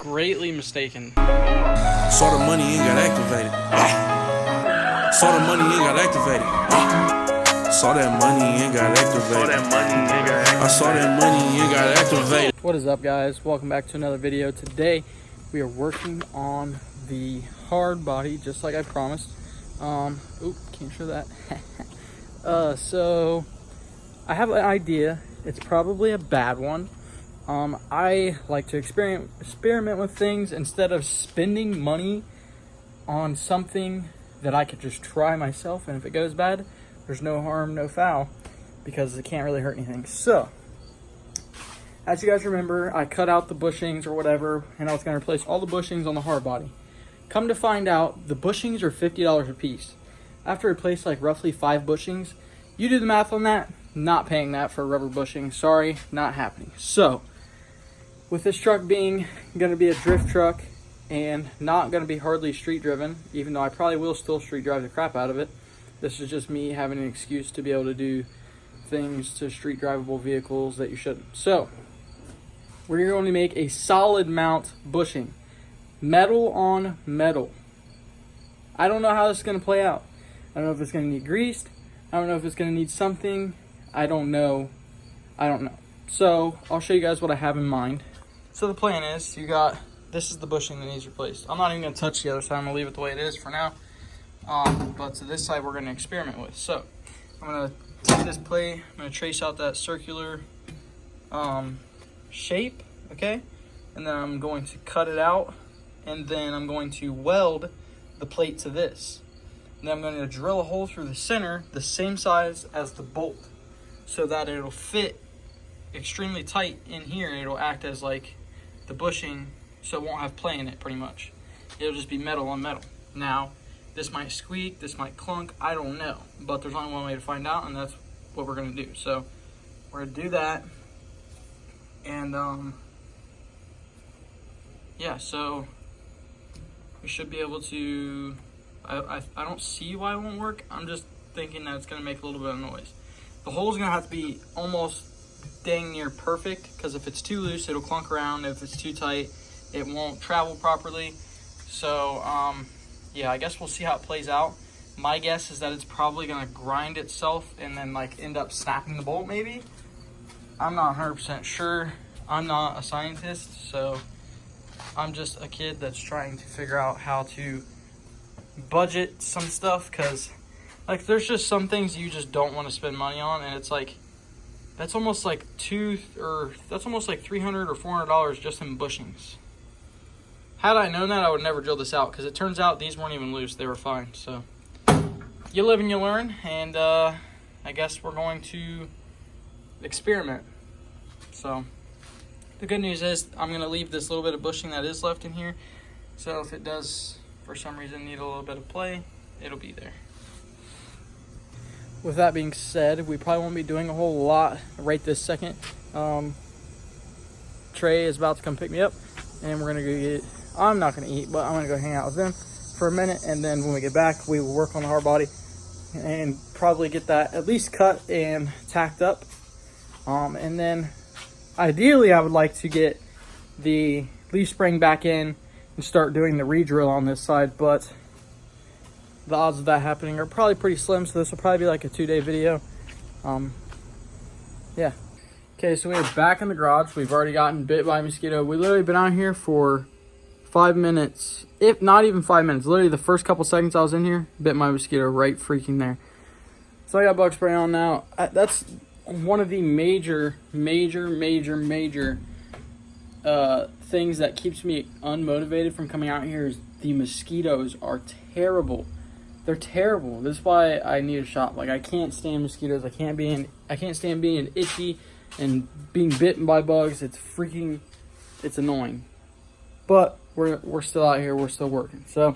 greatly mistaken. Saw the money ain't got activated. Saw the money ain't got activated. Saw that money ain't got activated. I saw that money ain't got activated. What is up, guys? Welcome back to another video. Today we are working on the hard body, just like I promised. Can't show that. So I have an idea. It's probably a bad one. I like to experiment with things instead of spending money on something that I could just try myself, and if it goes bad, there's no harm, no foul, because it can't really hurt anything. So, as you guys remember, I cut out the bushings or whatever, and I was going to replace all the bushings on the hard body. Come to find out, the bushings are $50 a piece. I have to replace like roughly 5 bushings. You do the math on that. Not paying that for a rubber bushing. Sorry, not happening. So, with this truck being going to be a drift truck and not going to be hardly street driven, even though I probably will still street drive the crap out of it, this is just me having an excuse to be able to do things to street drivable vehicles that you shouldn't. So, we're going to make a solid mount bushing. Metal on metal. I don't know how this is going to play out. I don't know if it's going to need greased. I don't know if it's going to need something. I don't know. So, I'll show you guys what I have in mind. So the plan is, this is the bushing that needs replaced. I'm not even going to touch the other side. I'm going to leave it the way it is for now. But to this side, we're going to experiment with. So, I'm going to take this plate. I'm going to trace out that circular shape, okay? And then I'm going to cut it out. And then I'm going to weld the plate to this. And then I'm going to drill a hole through the center, the same size as the bolt, so that it'll fit extremely tight in here, and it'll act as like the bushing, so it won't have play in it pretty much. It'll just be metal on metal. Now, this might squeak, this might clunk, I don't know. But there's only one way to find out, and that's what we're going to do. So, we're going to do that. And, yeah, so we should be able to... I don't see why it won't work. I'm just thinking that it's going to make a little bit of noise. The hole's going to have to be almost dang near perfect, because if it's too loose, it'll clunk around. If it's too tight, it won't travel properly. So, yeah, I guess we'll see how it plays out. My guess is that it's probably going to grind itself and then, like, end up snapping the bolt, maybe. I'm not 100% sure. I'm not a scientist, so I'm just a kid that's trying to figure out how to budget some stuff, because like there's just some things you just don't want to spend money on, and it's like that's almost like $300 or $400 just in bushings. Had I known that, I would never drill this out, because it turns out these weren't even loose, they were fine. So you live and you learn, and I guess we're going to experiment. So the good news is I'm going to leave this little bit of bushing that is left in here, so if it does for some reason need a little bit of play, it'll be there. With that being said, we probably won't be doing a whole lot right this second. Trey is about to come pick me up, and we're gonna go get, I'm not gonna eat, but I'm gonna go hang out with them for a minute, and then when we get back, we will work on the hard body and probably get that at least cut and tacked up. And then ideally I would like to get the leaf spring back in and start doing the re-drill on this side, but the odds of that happening are probably pretty slim, so this will probably be like a 2-day video. Yeah. Okay, so we're back in the garage. We've already gotten bit by a mosquito. We literally been out here for 5 minutes, if not even 5 minutes. Literally the first couple seconds I was in here, bit my mosquito right freaking there. So I got bug spray on now. That's one of the major things that keeps me unmotivated from coming out here is the mosquitoes are terrible. They're terrible. This is why I need a shop. Like, I can't stand mosquitoes. I can't stand being itchy and being bitten by bugs. It's annoying. But we're still out here. We're still working. So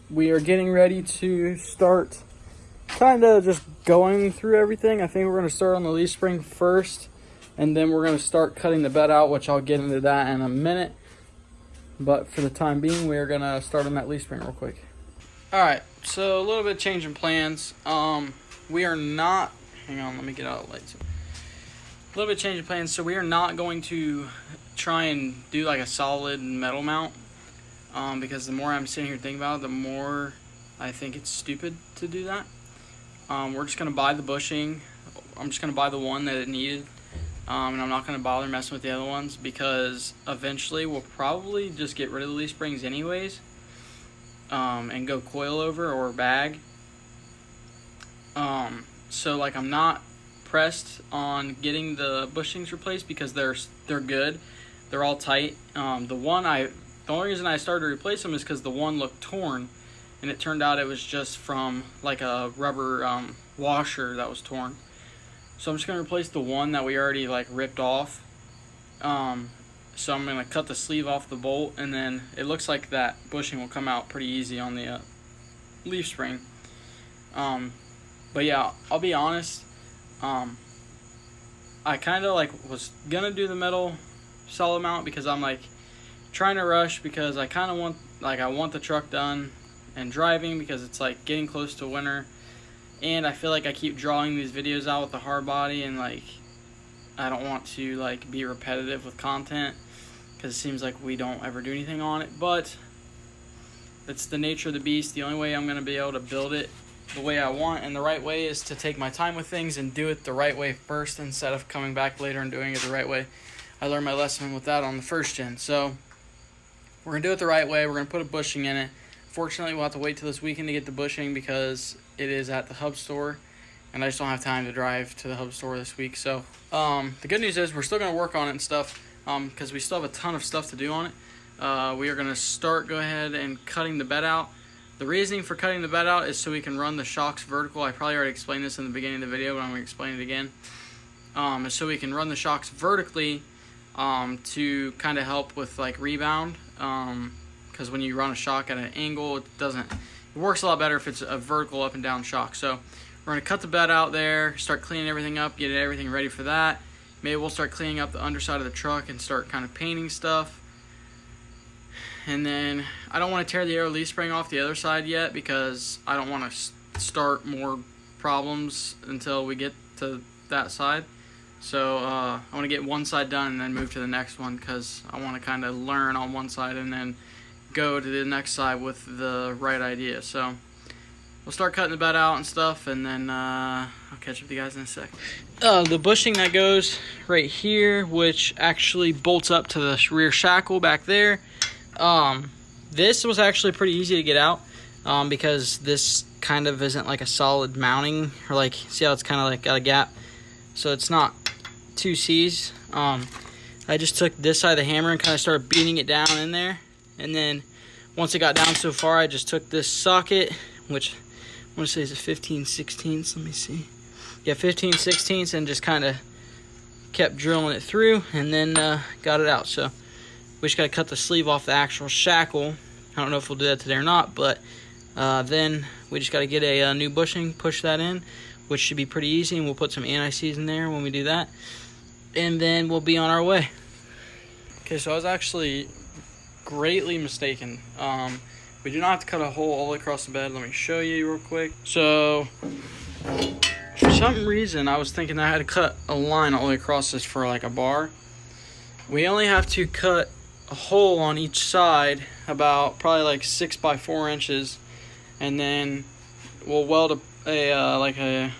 we are getting ready to start kind of just going through everything. I think we're going to start on the leaf spring first, and then we're going to start cutting the bed out, which I'll get into that in a minute. But for the time being, we're going to start on that leaf spring real quick. Alright, so a little bit changing plans. We are not... Hang on, let me get out the lights. A little bit changing plans. So we are not going to try and do like a solid metal mount, because the more I'm sitting here thinking about it, the more I think it's stupid to do that. We're just going to buy the bushing. I'm just going to buy the one that it needed, and I'm not going to bother messing with the other ones, because eventually we'll probably just get rid of the leaf springs anyways, and go coilover or bag. So like, I'm not pressed on getting the bushings replaced because they're good. They're all tight. The only reason I started to replace them is because the one looked torn, and it turned out it was just from like a rubber washer that was torn. So I'm just gonna replace the one that we already like ripped off. So I'm gonna cut the sleeve off the bolt, and then it looks like that bushing will come out pretty easy on the leaf spring. But yeah, I'll be honest. I kind of like was gonna do the metal solid mount because I'm like trying to rush, because I kind of want, like, I want the truck done and driving, because it's like getting close to winter, and I feel like I keep drawing these videos out with the hard body, and like I don't want to like be repetitive with content, because it seems like we don't ever do anything on it. But it's the nature of the beast. The only way I'm gonna be able to build it the way I want and the right way is to take my time with things and do it the right way first, instead of coming back later and doing it the right way. I learned my lesson with that on the first gen. So we're going to do it the right way. We're going to put a bushing in it. Fortunately, we'll have to wait till this weekend to get the bushing, because it is at the hub store, and I just don't have time to drive to the hub store this week. So the good news is we're still going to work on it and stuff, because we still have a ton of stuff to do on it. We are going to go ahead and cutting the bed out. The reasoning for cutting the bed out is so we can run the shocks vertical. I probably already explained this in the beginning of the video, but I'm going to explain it again. Is so we can run the shocks vertically, to kind of help with like rebound, because when you run a shock at an angle, it works a lot better if it's a vertical up and down shock. So we're going to cut the bed out there, start cleaning everything up, get everything ready for that. Maybe we'll start cleaning up the underside of the truck and start kind of painting stuff. And then I don't want to tear the aero leaf spring off the other side yet, because I don't want to start more problems until we get to that side. So I want to get one side done and then move to the next one, because I want to kind of learn on one side and then go to the next side with the right idea. So we'll start cutting the bed out and stuff, and then I'll catch up with you guys in a sec. The bushing that goes right here, which actually bolts up to the rear shackle back there. This was actually pretty easy to get out, because this kind of isn't like a solid mounting, or like, see how it's kind of like got a gap, so it's not 2 C's. I just took this side of the hammer and kind of started beating it down in there, and then once it got down so far, I just took this socket, which I want to say is a 15/16. Let me see. Yeah, 15/16, and just kind of kept drilling it through, and then got it out. So we just got to cut the sleeve off the actual shackle. I don't know if we'll do that today or not, but then we just got to get a new bushing, push that in, which should be pretty easy, and we'll put some anti-seize in there when we do that, and then we'll be on our way. Okay, so I was actually greatly mistaken. We do not have to cut a hole all the way across the bed. Let me show you real quick. So for some reason, I was thinking I had to cut a line all the way across this for like a bar. We only have to cut a hole on each side, about probably like 6 by 4 inches, and then we'll weld a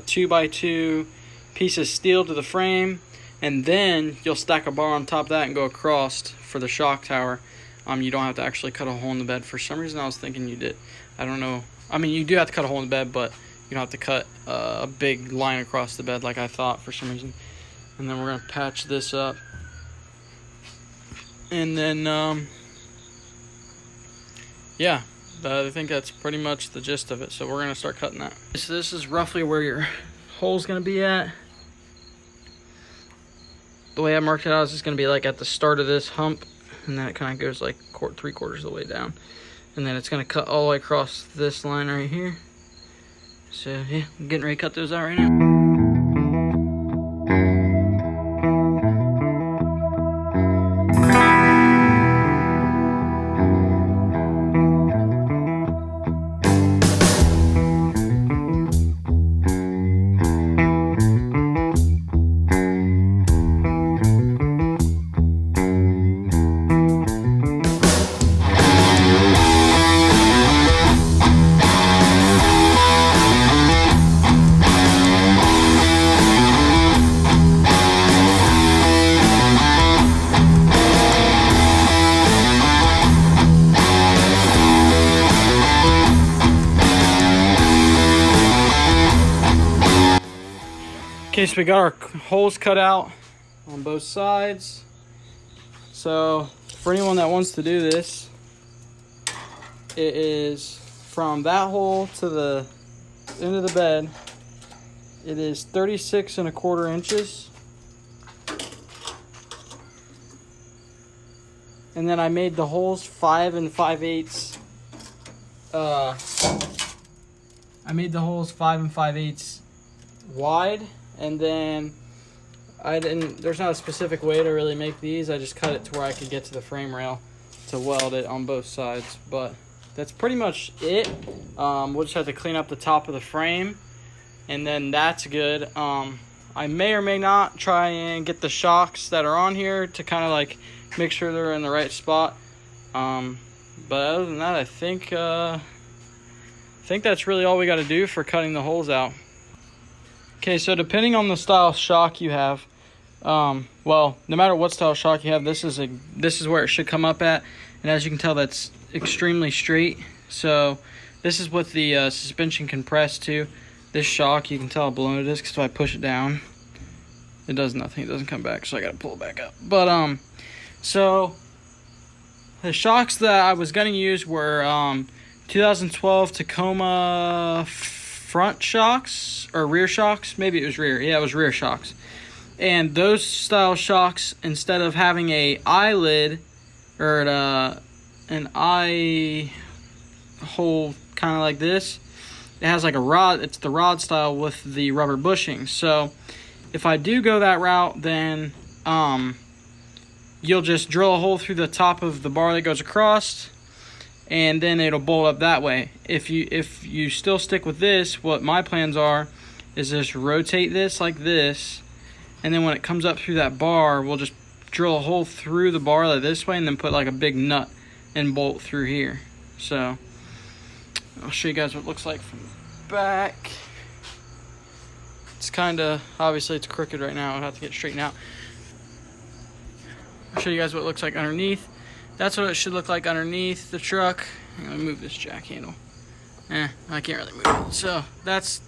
2 by 2 piece of steel to the frame, and then you'll stack a bar on top of that and go across for the shock tower. You don't have to actually cut a hole in the bed. For some reason I was thinking you did. I don't know. I mean, you do have to cut a hole in the bed, but you don't have to cut a big line across the bed like I thought for some reason. And then we're going to patch this up. And then, yeah, I think that's pretty much the gist of it. So we're going to start cutting that. So this is roughly where your hole's going to be at. The way I marked it out is just going to be like at the start of this hump. And then it kind of goes like 3/4 of the way down. And then it's going to cut all the way across this line right here. So, yeah, I'm getting ready to cut those out right now. Okay, so we got our holes cut out on both sides. So for anyone that wants to do this, it is from that hole to the end of the bed. It is 36¼ inches. And then I made the holes 5 5/8. I made the holes 5 5/8 wide, and then there's not a specific way to really make these. I just cut it to where I could get to the frame rail to weld it on both sides. But that's pretty much it. We'll just have to clean up the top of the frame, and then that's good. I may or may not try and get the shocks that are on here to kind of like make sure they're in the right spot. But other than that, I think that's really all we got to do for cutting the holes out. Okay, so depending on the style shock you have, well, no matter what style shock you have, this is where it should come up at, and as you can tell, that's extremely straight. So this is what the suspension can press to. This shock, you can tell how blown it is because if I push it down, it does nothing. It doesn't come back, so I got to pull it back up. But so the shocks that I was gonna use were 2012 Tacoma front shocks or rear shocks. Maybe it was rear. Yeah, it was rear shocks. And those style shocks, instead of having a eyelid or an eye hole kind of like this, it has like a rod. It's the rod style with the rubber bushing. So if I do go that route, then you'll just drill a hole through the top of the bar that goes across, and then it'll bolt up that way. If you still stick with this, what my plans are is just rotate this like this, and then when it comes up through that bar, we'll just drill a hole through the bar like this way, and then put like a big nut and bolt through here. So I'll show you guys what it looks like from the back. It's kind of, obviously it's crooked right now. I'll have to get it straightened out. I'll show you guys what it looks like underneath. That's what it should look like underneath the truck. I'm gonna move this jack handle. I can't really move it. So that's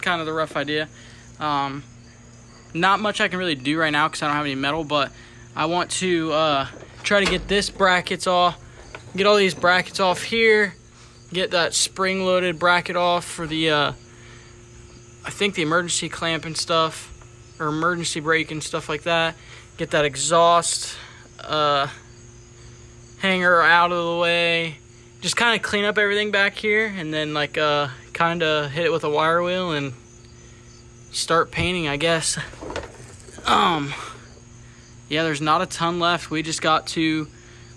kind of the rough idea. Not much I can really do right now because I don't have any metal, but I want to try to get this brackets off, get all these brackets off here, get that spring-loaded bracket off for the, I think the emergency clamp and stuff, or emergency brake and stuff like that. Get that exhaust hanger out of the way. Just kind of clean up everything back here, and then like kind of hit it with a wire wheel and start painting, I guess. Yeah, there's not a ton left. We just got to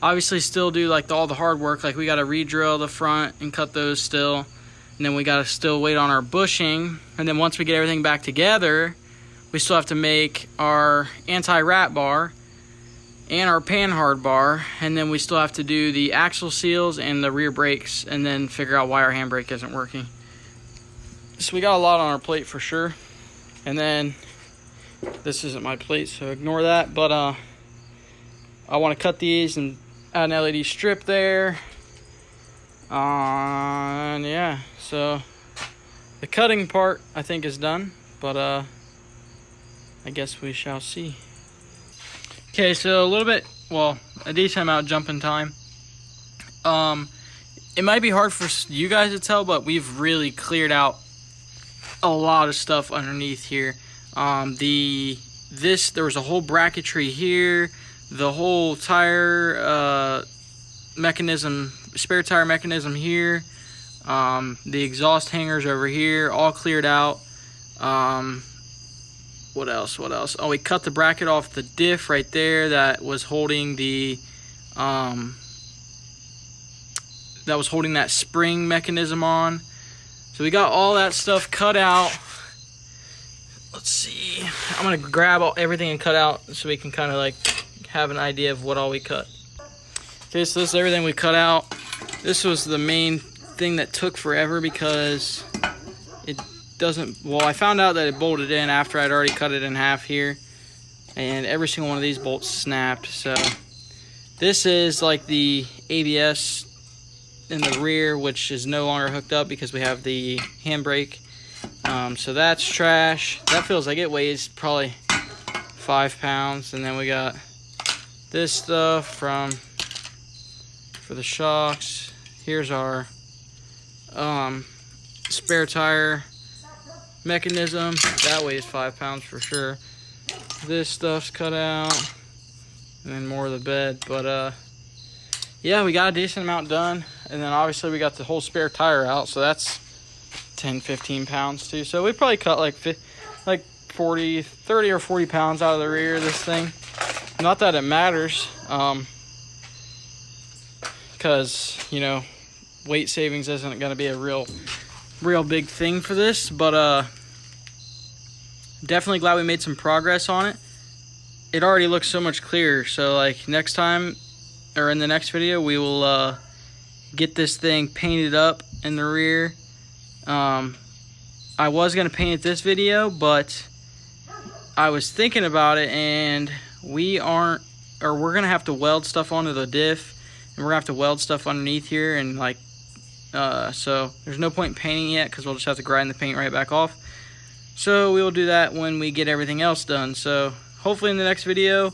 obviously still do like all the hard work. Like we got to re-drill the front and cut those still, and then we got to still wait on our bushing, and then once we get everything back together, we still have to make our anti-rat bar and our pan hard bar, and then we still have to do the axle seals and the rear brakes, and then figure out why our handbrake isn't working. So we got a lot on our plate for sure. And then this isn't my plate, so ignore that, but I want to cut these and add an LED strip there. And yeah, so the cutting part I think is done, but I guess we shall see. Okay, so a little bit, well, a decent amount of jumping time. It might be hard for you guys to tell, but we've really cleared out a lot of stuff underneath here. There was a whole bracketry here, the whole tire mechanism, spare tire mechanism here, the exhaust hangers over here, all cleared out. What else? Oh, we cut the bracket off the diff right there that was holding the that spring mechanism on. So we got all that stuff cut out. Let's see. I'm gonna grab everything and cut out so we can kind of like have an idea of what all we cut. Okay, so this is everything we cut out. This was the main thing that took forever because it doesn't, well, I found out that it bolted in after I'd already cut it in half here, and every single one of these bolts snapped. So this is like the ABS in the rear, which is no longer hooked up because we have the handbrake. So that's trash. That feels like it weighs probably 5 pounds. And then we got this stuff for the shocks. Here's our spare tire mechanism. That weighs 5 pounds for sure. This stuff's cut out, and then more of the bed. But yeah, we got a decent amount done. And then obviously we got the whole spare tire out, so that's 10-15 pounds too. So we probably cut like 30 or 40 pounds out of the rear of this thing. Not that it matters, because you know, weight savings isn't going to be a real big thing for this, but definitely glad we made some progress on it. It already looks so much clearer. So like next time, or in the next video, we will get this thing painted up in the rear. I was gonna paint it this video, but I was thinking about it, and we're gonna have to weld stuff onto the diff, and we're gonna have to weld stuff underneath here, and like so there's no point in painting yet, because we'll just have to grind the paint right back off. So we will do that when we get everything else done. So hopefully in the next video,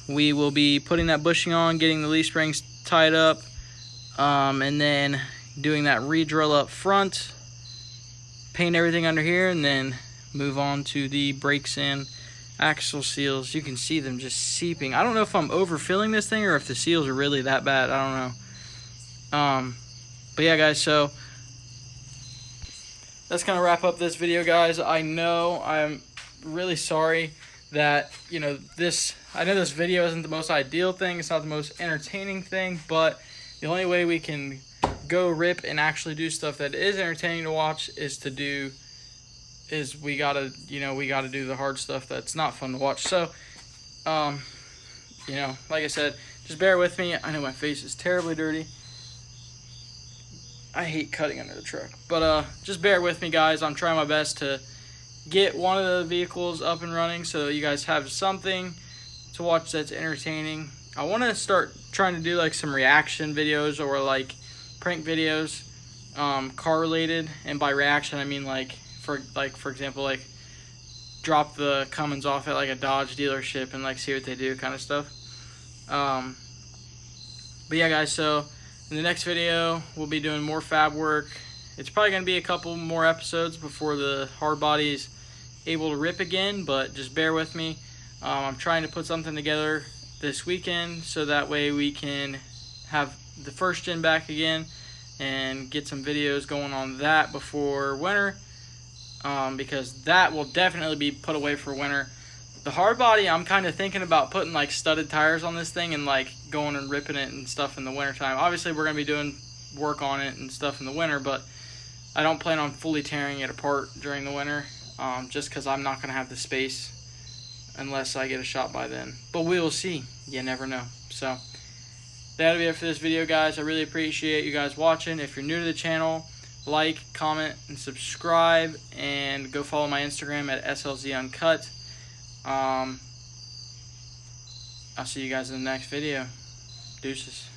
we will be putting that bushing on, getting the leaf springs tied up, and then doing that re-drill up front, paint everything under here, and then move on to the brakes and axle seals. You can see them just seeping. I don't know if I'm overfilling this thing or if the seals are really that bad. I don't know. But yeah, guys, so that's gonna wrap up this video, guys. I know I'm really sorry that, you know, I know this video isn't the most ideal thing, it's not the most entertaining thing, but the only way we can go rip and actually do stuff that is entertaining to watch is we gotta do the hard stuff that's not fun to watch. So you know, like I said, just bear with me. I know my face is terribly dirty. I hate cutting under the truck, but just bear with me, guys. I'm trying my best to get one of the vehicles up and running so you guys have something to watch that's entertaining. I want to start trying to do like some reaction videos, or like prank videos, car related. And by reaction I mean for example, like drop the Cummins off at like a Dodge dealership and like see what they do, kind of stuff. But yeah, guys, so in the next video we'll be doing more fab work. It's probably going to be a couple more episodes before the hard body is able to rip again, but just bear with me. I'm trying to put something together this weekend so that way we can have the first gen back again and get some videos going on that before winter, because that will definitely be put away for winter. The hard body, I'm kind of thinking about putting like studded tires on this thing and like going and ripping it and stuff in the winter time. Obviously we're going to be doing work on it and stuff in the winter, but I don't plan on fully tearing it apart during the winter, just because I'm not going to have the space unless I get a shot by then. But we will see. You never know. So that'll be it for this video, guys. I really appreciate you guys watching. If you're new to the channel, like, comment, and subscribe, and go follow my Instagram at SLZUncut. I'll see you guys in the next video. Deuces.